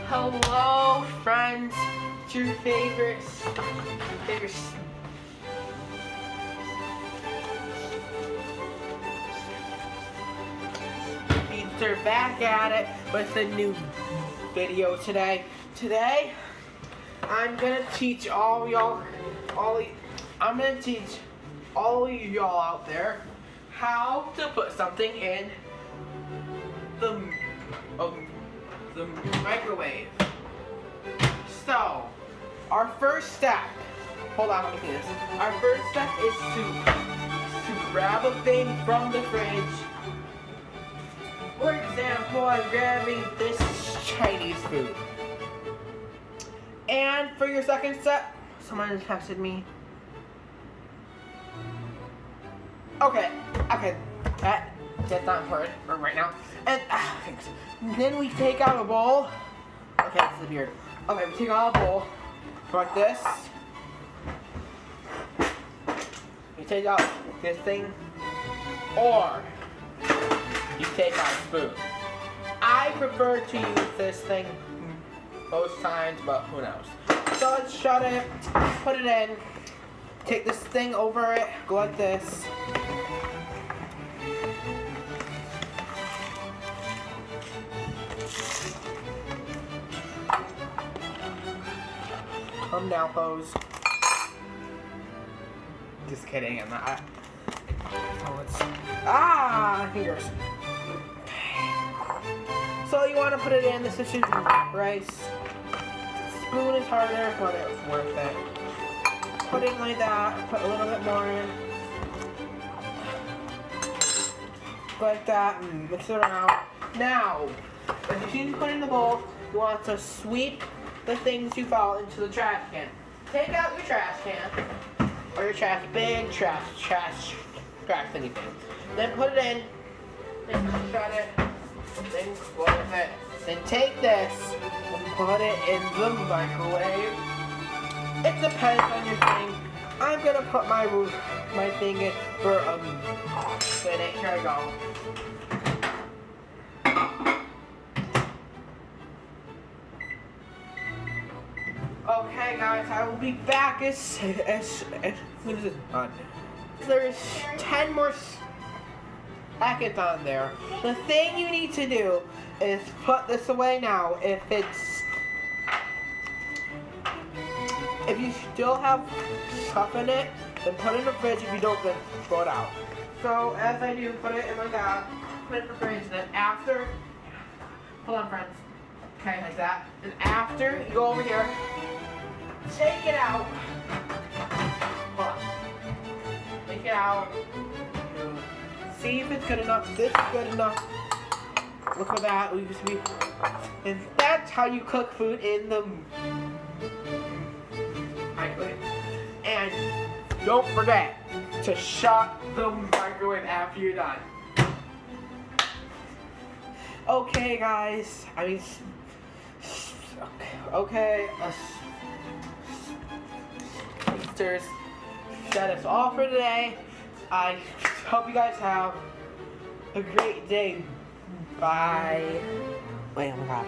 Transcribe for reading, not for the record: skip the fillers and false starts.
Hello, friends. It's your favorite Speedster back at it with a new video today. Today, I'm gonna teach all y'all out there how to put something in the microwave. So, our first step, hold on, let me see this. Our first step is to grab a thing from the fridge. For example, I'm grabbing this Chinese food. And for your second step, someone has texted me. Okay, that's not important for right now. And then we take out a bowl. Okay, this is weird. Okay, we take out a bowl like this. You take out this thing, or you take out a spoon. I prefer to use this thing most times, but who knows. So let's shut it, put it in, take this thing over it, go like this. Come down, pose. Just kidding, I'm not. Fingers. So you want to put it in the sushi rice. Spoon is harder, but it's worth it. Put it like that. Put a little bit more in. Like that, and mix it around. Now, as you put in the bowl, you want to sweep the things you found into the trash can. Take out your trash can, or your big trash anything. Then put it in, then shut it, then close it. Then take this and put it in the microwave. It depends on your thing. I'm gonna put my thing in for a minute. Here I go. Okay, guys, I will be back as when is this on? There's 10 more seconds on there. The thing you need to do is put this away now. If you still have stuff in it, then put it in the fridge. If you don't, then throw it out. So as I do, put it in like that. Put it in the fridge. Then after, hold on, friends. Okay, like that. Then after, you go over here. Take it out. Hold on. Take it out. See if it's good enough. This is good enough. Look at that. And that's how you cook food in the microwave. And don't forget to shut the microwave after you're done. Okay, guys. Okay. Speedsters, that is all for today. I hope you guys have a great day. Bye. Wait, oh my god.